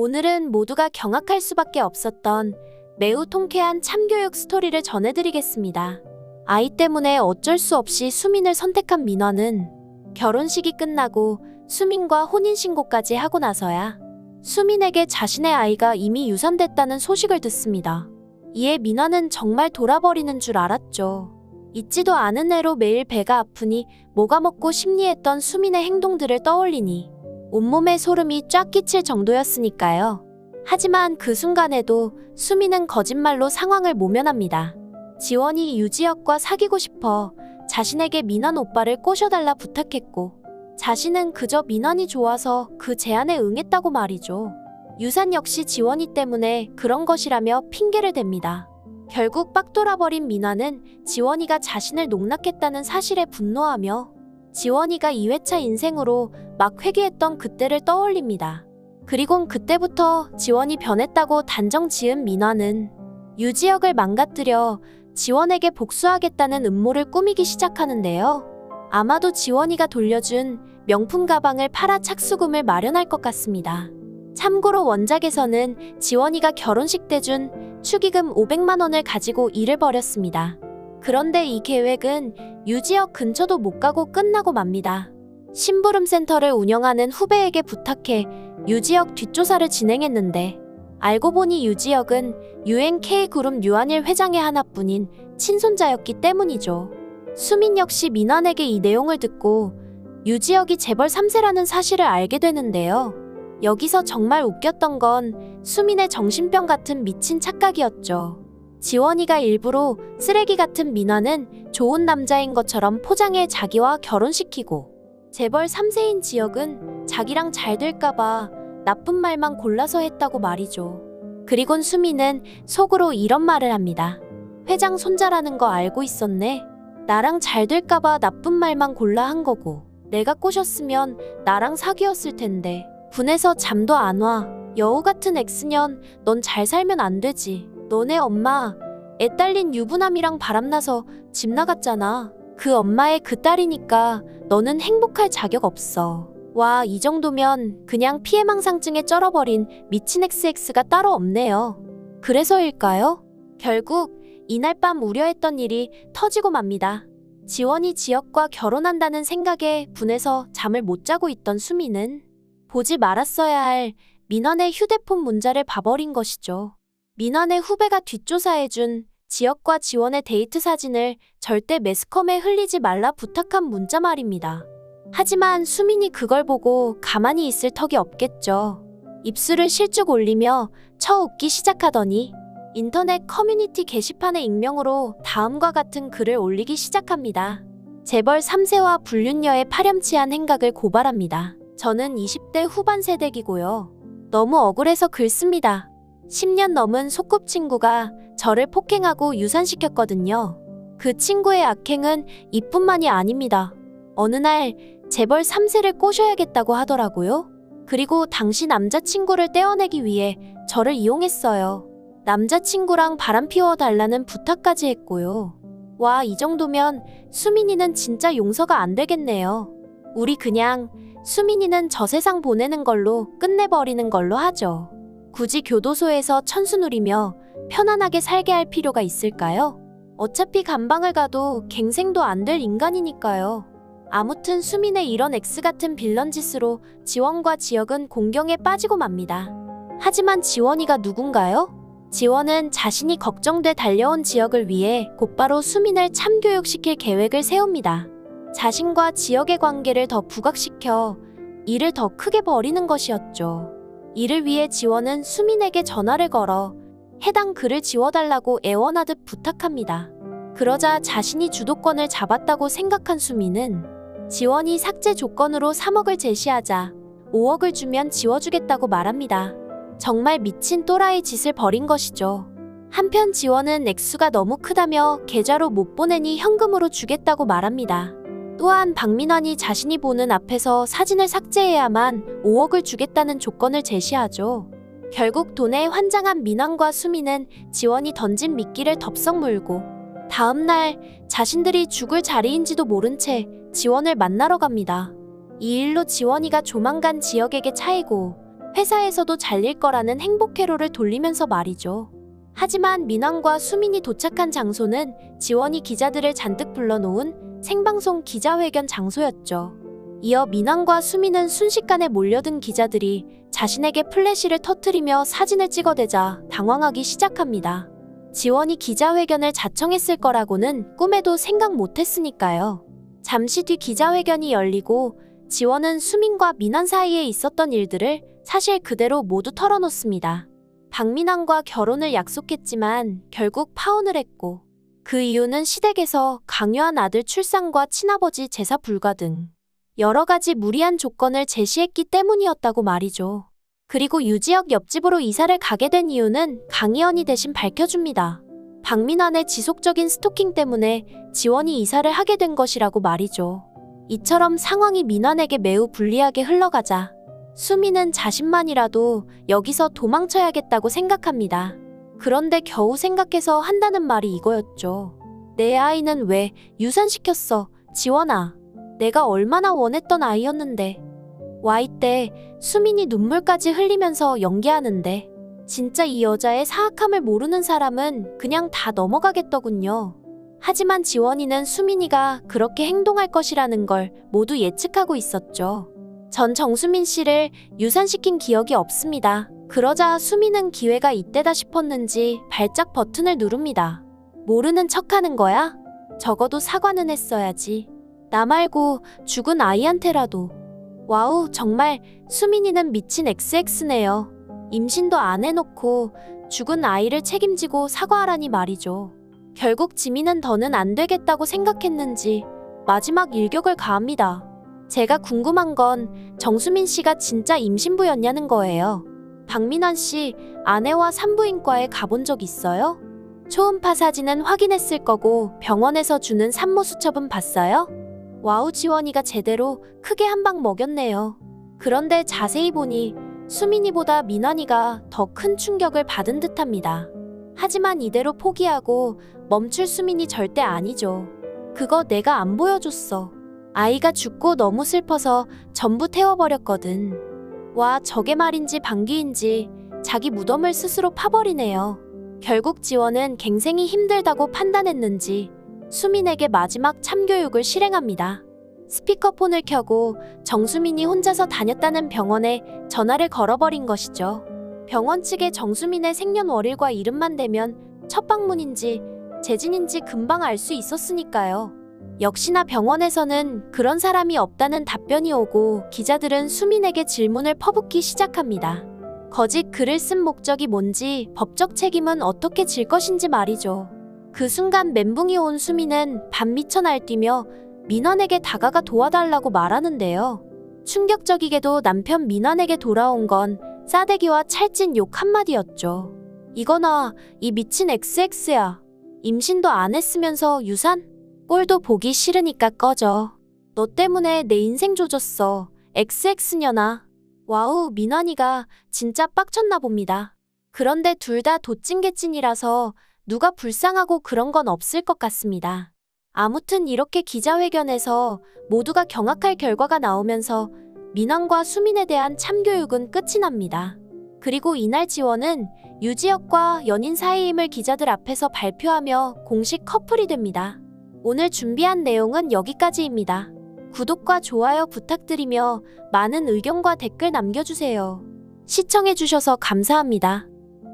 오늘은 모두가 경악할 수밖에 없었던 매우 통쾌한 참교육 스토리를 전해드리겠습니다. 아이 때문에 어쩔 수 없이 수민을 선택한 민원은 결혼식이 끝나고 수민과 혼인신고까지 하고 나서야 수민에게 자신의 아이가 이미 유산됐다는 소식을 듣습니다. 이에 민원은 정말 돌아버리는 줄 알았죠. 잊지도 않은 애로 매일 배가 아프니 뭐가 먹고 싶니 했던 수민의 행동들을 떠올리니 온몸에 소름이 쫙 끼칠 정도였으니까요. 하지만 그 순간에도 수민은 거짓말로 상황을 모면합니다. 지원이 유지혁과 사귀고 싶어 자신에게 민원 오빠를 꼬셔달라 부탁했고 자신은 그저 민원이 좋아서 그 제안에 응했다고 말이죠. 유산 역시 지원이 때문에 그런 것이라며 핑계를 댑니다. 결국 빡 돌아버린 민화는 지원이가 자신을 농락했다는 사실에 분노하며 지원이가 2회차 인생으로 막 회귀했던 그때를 떠올립니다. 그리곤 그때부터 지원이 변했다고 단정 지은 민화는 유지혁을 망가뜨려 지원에게 복수하겠다는 음모를 꾸미기 시작하는데요. 아마도 지원이가 돌려준 명품 가방을 팔아 착수금을 마련할 것 같습니다. 참고로 원작에서는 지원이가 결혼식 때 준 축의금 500만 원을 가지고 일을 벌였습니다. 그런데 이 계획은 유지혁 근처도 못 가고 끝나고 맙니다. 심부름 센터를 운영하는 후배에게 부탁해 유지혁 뒷조사를 진행했는데 알고 보니 유지혁은 UNK그룹 류한일 회장의 하나뿐인 친손자였기 때문이죠. 수민 역시 민환에게 이 내용을 듣고 유지혁이 재벌 3세라는 사실을 알게 되는데요. 여기서 정말 웃겼던 건 수민의 정신병 같은 미친 착각이었죠. 지원이가 일부러 쓰레기 같은 민환은 좋은 남자인 것처럼 포장해 자기와 결혼시키고 재벌 3세인 지혁은 자기랑 잘 될까봐 나쁜 말만 골라서 했다고 말이죠. 그리곤 수민은 속으로 이런 말을 합니다. 회장 손자라는 거 알고 있었네. 나랑 잘 될까봐 나쁜 말만 골라 한 거고 내가 꼬셨으면 나랑 사귀었을 텐데 분해서 잠도 안 와. 여우 같은 엑스년, 넌 잘 살면 안 되지. 너네 엄마 애 딸린 유부남이랑 바람나서 집 나갔잖아. 그 엄마의 그 딸이니까 너는 행복할 자격 없어. 와, 이 정도면 그냥 피해망상증에 쩔어버린 미친 XX가 따로 없네요. 그래서일까요? 결국 이날 밤 우려했던 일이 터지고 맙니다. 지원이 지혁과 결혼한다는 생각에 분해서 잠을 못 자고 있던 수민은 보지 말았어야 할 민환의 휴대폰 문자를 봐버린 것이죠. 민환의 후배가 뒷조사해준 지혁과 지원의 데이트 사진을 절대 매스컴에 흘리지 말라 부탁한 문자 말입니다. 하지만 수민이 그걸 보고 가만히 있을 턱이 없겠죠. 입술을 실쭉 올리며 쳐웃기 시작하더니 인터넷 커뮤니티 게시판의 익명으로 다음과 같은 글을 올리기 시작합니다. 재벌 3세와 불륜녀의 파렴치한 행각을 고발합니다. 저는 20대 후반 세대이고요. 너무 억울해서 글 씁니다. 10년 넘은 소꿉친구가 저를 폭행하고 유산시켰거든요. 그 친구의 악행은 이뿐만이 아닙니다. 어느 날 재벌 3세를 꼬셔야겠다고 하더라고요. 그리고 당시 남자친구를 떼어내기 위해 저를 이용했어요. 남자친구랑 바람 피워달라는 부탁까지 했고요. 와, 이 정도면 수민이는 진짜 용서가 안 되겠네요. 우리 그냥 수민이는 저 세상 보내는 걸로 끝내버리는 걸로 하죠. 굳이 교도소에서 천수 누리며 편안하게 살게 할 필요가 있을까요? 어차피 감방을 가도 갱생도 안 될 인간이니까요. 아무튼 수민의 이런 X같은 빌런 짓으로 지원과 지혁은 공경에 빠지고 맙니다. 하지만 지원이가 누군가요? 지원은 자신이 걱정돼 달려온 지혁을 위해 곧바로 수민을 참교육시킬 계획을 세웁니다. 자신과 지혁의 관계를 더 부각시켜 일을 더 크게 벌이는 것이었죠. 이를 위해 지원은 수민에게 전화를 걸어 해당 글을 지워달라고 애원하듯 부탁합니다. 그러자 자신이 주도권을 잡았다고 생각한 수민은 지원이 삭제 조건으로 3억을 제시하자 5억을 주면 지워주겠다고 말합니다. 정말 미친 또라이 짓을 벌인 것이죠. 한편 지원은 액수가 너무 크다며 계좌로 못 보내니 현금으로 주겠다고 말합니다. 또한 박민환이 자신이 보는 앞에서 사진을 삭제해야만 5억을 주겠다는 조건을 제시하죠. 결국 돈에 환장한 민환과 수민은 지원이 던진 미끼를 덥석 물고 다음날 자신들이 죽을 자리인지도 모른 채 지원을 만나러 갑니다. 이 일로 지원이가 조만간 지혁에게 차이고 회사에서도 잘릴 거라는 행복 회로를 돌리면서 말이죠. 하지만 민환과 수민이 도착한 장소는 지원이 기자들을 잔뜩 불러놓은 생방송 기자회견 장소였죠. 이어 민환과 수민은 순식간에 몰려든 기자들이 자신에게 플래시를 터뜨리며 사진을 찍어대자 당황하기 시작합니다. 지원이 기자회견을 자청했을 거라고는 꿈에도 생각 못했으니까요. 잠시 뒤 기자회견이 열리고 지원은 수민과 민환 사이에 있었던 일들을 사실 그대로 모두 털어놓습니다. 박민환과 결혼을 약속했지만 결국 파혼을 했고, 그 이유는 시댁에서 강요한 아들 출산과 친아버지 제사 불가 등 여러 가지 무리한 조건을 제시했기 때문이었다고 말이죠. 그리고 유지역 옆집으로 이사를 가게 된 이유는 강희연이 대신 밝혀줍니다. 박민환의 지속적인 스토킹 때문에 지원이 이사를 하게 된 것이라고 말이죠. 이처럼 상황이 민환에게 매우 불리하게 흘러가자 수민은 자신만이라도 여기서 도망쳐야겠다고 생각합니다. 그런데 겨우 생각해서 한다는 말이 이거였죠. 내 아이는 왜 유산시켰어, 지원아. 내가 얼마나 원했던 아이였는데. 와 이때 수민이 눈물까지 흘리면서 연기하는데 진짜 이 여자의 사악함을 모르는 사람은 그냥 다 넘어가겠더군요. 하지만 지원이는 수민이가 그렇게 행동할 것이라는 걸 모두 예측하고 있었죠. 전 정수민 씨를 유산시킨 기억이 없습니다. 그러자 수민은 기회가 이때다 싶었는지 발작 버튼을 누릅니다. 모르는 척하는 거야? 적어도 사과는 했어야지. 나 말고 죽은 아이한테라도. 와우, 정말 수민이는 미친 XX네요. 임신도 안 해놓고 죽은 아이를 책임지고 사과하라니 말이죠. 결국 지민은 더는 안 되겠다고 생각했는지 마지막 일격을 가합니다. 제가 궁금한 건 정수민 씨가 진짜 임신부였냐는 거예요. 박민환 씨, 아내와 산부인과에 가본 적 있어요? 초음파 사진은 확인했을 거고 병원에서 주는 산모 수첩은 봤어요? 와우, 지원이가 제대로 크게 한 방 먹였네요. 그런데 자세히 보니 수민이보다 민환이가 더 큰 충격을 받은 듯합니다. 하지만 이대로 포기하고 멈출 수민이 절대 아니죠. 그거 내가 안 보여줬어. 아이가 죽고 너무 슬퍼서 전부 태워버렸거든. 와, 저게 말인지 방귀인지 자기 무덤을 스스로 파버리네요. 결국 지원은 갱생이 힘들다고 판단했는지 수민에게 마지막 참교육을 실행합니다. 스피커폰을 켜고 정수민이 혼자서 다녔다는 병원에 전화를 걸어버린 것이죠. 병원 측에 정수민의 생년월일과 이름만 대면 첫 방문인지 재진인지 금방 알 수 있었으니까요. 역시나 병원에서는 그런 사람이 없다는 답변이 오고 기자들은 수민에게 질문을 퍼붓기 시작합니다. 거짓 글을 쓴 목적이 뭔지, 법적 책임은 어떻게 질 것인지 말이죠. 그 순간 멘붕이 온 수민은 밤미쳐 날뛰며 민환에게 다가가 도와달라고 말하는데요. 충격적이게도 남편 민환에게 돌아온 건 싸대기와 찰진 욕 한마디였죠. 이거나 이 미친 XX야. 임신도 안 했으면서 유산? 꼴도 보기 싫으니까 꺼져. 너 때문에 내 인생 조졌어. XX년아. 와우, 민환이가 진짜 빡쳤나 봅니다. 그런데 둘 다 도찐개찐이라서 누가 불쌍하고 그런 건 없을 것 같습니다. 아무튼 이렇게 기자회견에서 모두가 경악할 결과가 나오면서 민환과 수민에 대한 참교육은 끝이 납니다. 그리고 이날 지원은 유지혁과 연인 사이임을 기자들 앞에서 발표하며 공식 커플이 됩니다. 오늘 준비한 내용은 여기까지입니다. 구독과 좋아요 부탁드리며 많은 의견과 댓글 남겨주세요. 시청해주셔서 감사합니다.